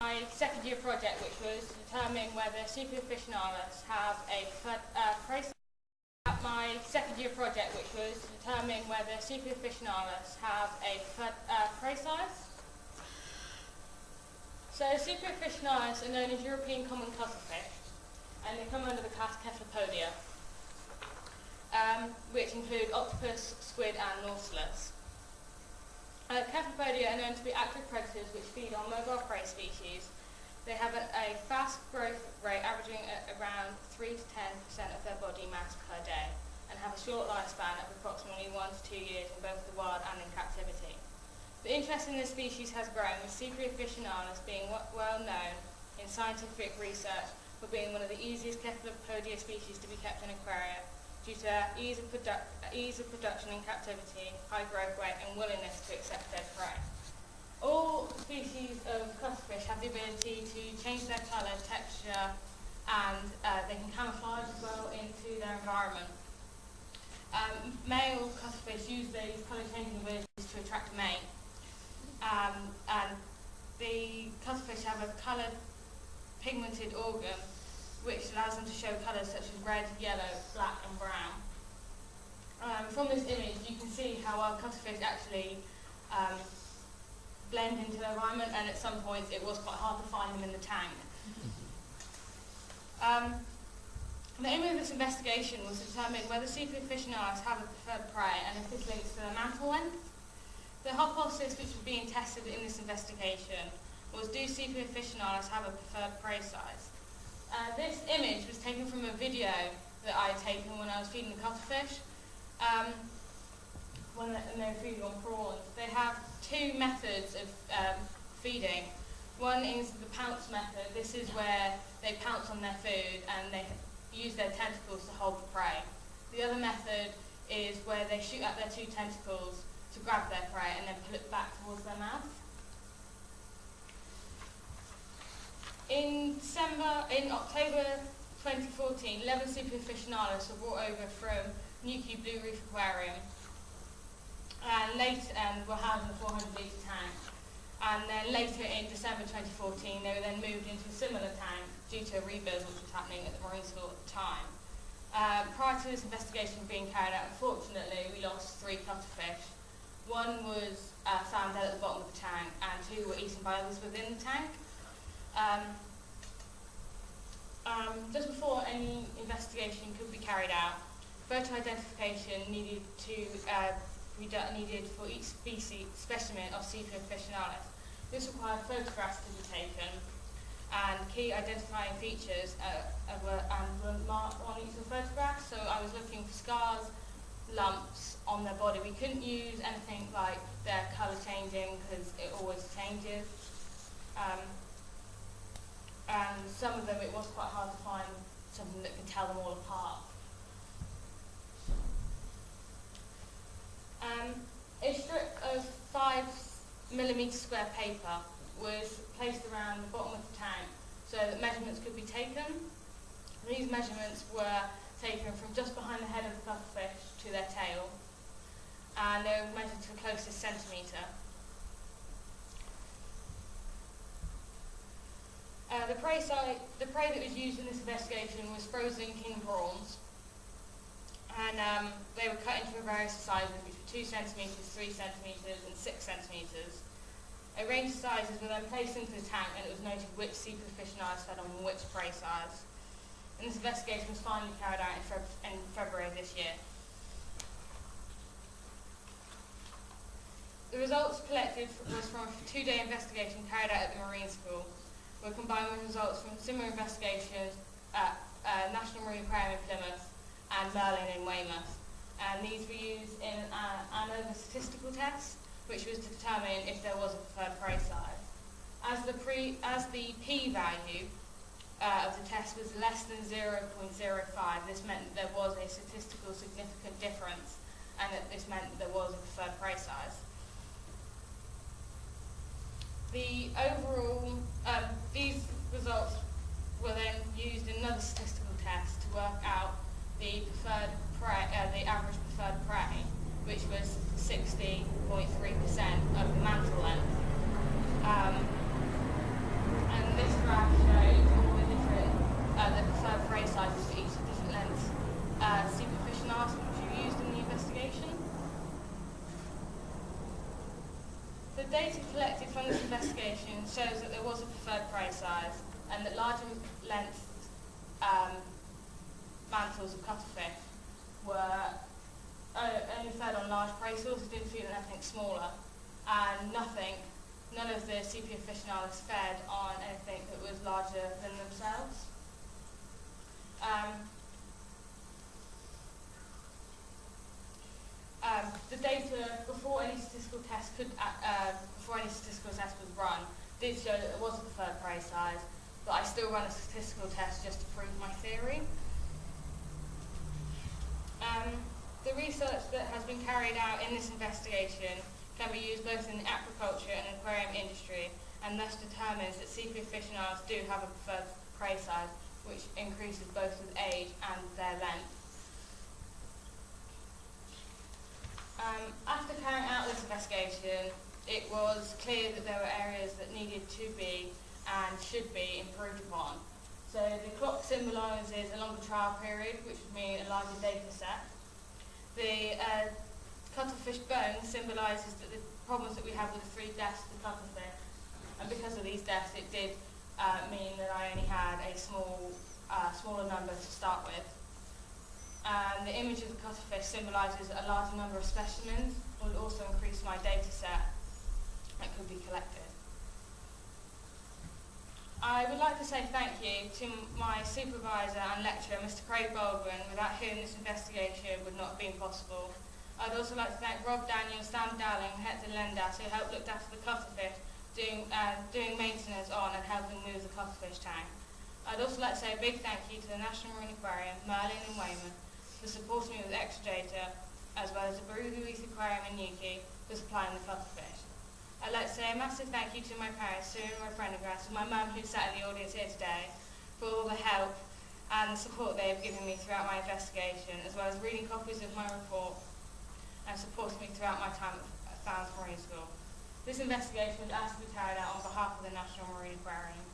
My second year project, which was to determine whether Sepia officinalis have a preferred prey size. My second year project, which was to determine whether Sepia officinalis have a preferred prey size. So Sepia officinalis are known as European common cuttlefish, and they come under the class Cephalopodia, which include octopus, squid, and nautilus. Cephalopodia are known to be active predators which feed on mobile prey species. They have a fast growth rate averaging at around 3 to 10% of their body mass per day, and have a short lifespan of approximately 1 to 2 years in both the wild and in captivity. The interest in this species has grown, with Sepia officinalis being well known in scientific research for being one of the easiest Cephalopodia species to be kept in aquaria, due to ease of production in captivity, high growth rate, and willingness to accept dead prey. All species of cuttlefish have the ability to change their colour, texture, and they can camouflage as well into their environment. Male cuttlefish use these colour changing abilities to attract mate, and the cuttlefish have a coloured pigmented organ which allows them to show colours such as red, yellow, black, and brown. From this image, you can see how our cuttlefish actually blend into their environment, and at some points it was quite hard to find them in the tank. The aim of this investigation was to determine whether Sepia officinalis have a preferred prey, and if this links to their mantle length. The hypothesis which was being tested in this investigation was, do Sepia officinalis have a preferred prey size? This image was taken from a video that I had taken when I was feeding the cuttlefish, when they were feeding on prawns. They have two methods of feeding. One is the pounce method. This is where they pounce on their food and they use their tentacles to hold the prey. The other method is where they shoot out their two tentacles to grab their prey and then pull it back towards their mouth. In October 2014, 11 Sepia officinalis were brought over from Newquay Blue Reef Aquarium and were housed in a 400-litre tank. And then later in December 2014, they were then moved into a similar tank due to a rebuild which was happening at the Marine School at the time. Prior to this investigation being carried out, unfortunately, we lost 3 cuttlefish. One was found dead at the bottom of the tank, and 2 were eaten by others within the tank. Just before any investigation could be carried out, photo identification needed for each specimen of Sepia officinalis. This required photographs to be taken, and key identifying features were marked on each of the photographs. So I was looking for scars, lumps on their body. We couldn't use anything like their colour changing because it always changes. And some of them it was quite hard to find something that could tell them all apart. A strip of 5mm square paper was placed around the bottom of the tank so that measurements could be taken. These measurements were taken from just behind the head of the cuttlefish to their tail, and they were measured to the closest centimetre. The prey that was used in this investigation was frozen king prawns, and they were cut into various sizes, which were 2 centimetres, 3 centimetres, and 6 centimetres. A range of sizes were then placed into the tank, and it was noted which Sepia officinalis fed on which prey size. And this investigation was finally carried out in February of this year. The results collected was from a 2-day investigation carried out at the Marine School, were combined with results from similar investigations at National Marine Aquarium in Plymouth and Merlin in Weymouth. And these were used in an ANOVA statistical test, which was to determine if there was a preferred prey size. As the p-value of the test was less than 0.05, this meant that there was a statistical significant difference, and that this meant that there was a preferred prey size. The overall, these results were then used in another statistical test to work out the preferred prey, the average preferred prey, which was 60.3% of the mantle length. data collected from this investigation shows that there was a preferred prey size and that larger length mantles of cuttlefish were only fed on large prey sources, didn't feed on anything smaller, and none of the sepia officinalis fed on anything that was larger than themselves. The data before any statistical test was run did show that there was a preferred prey size, but I still run a statistical test just to prove my theory. The research that has been carried out in this investigation can be used both in the aquaculture and aquarium industry, and thus determines that sepia officinalis do have a preferred prey size, which increases both with age and their length. After carrying out this investigation, it was clear that there were areas that needed to be and should be improved upon. So the clock symbolises a longer trial period, which would mean a larger data set. The cuttlefish bone symbolises that the problems that we have with the 3 deaths of the cuttlefish, and because of these deaths it did mean that I only had a smaller number to start with. And the image of the cuttlefish symbolises a larger number of specimens, would also increase my data set that could be collected. I would like to say thank you to my supervisor and lecturer, Mr. Craig Baldwin, without whom this investigation would not have been possible. I'd also like to thank Rob Daniels, Sam Dowling, and Hector Lendas, who helped look after the cuttlefish, doing maintenance on and helping move the cuttlefish tank. I'd also like to say a big thank you to the National Marine Aquarium, Merlin and Weymouth, for supporting me with extra data, as well as the Baruga Reef Aquarium in Newquay for supplying the cuttlefish. I'd like to say a massive thank you to my parents, Sue and Roy Prendergrass, and my mum who sat in the audience here today, for all the help and the support they have given me throughout my investigation, as well as reading copies of my report and supporting me throughout my time at Falmouth Marine School. This investigation was asked to be carried out on behalf of the National Marine Aquarium.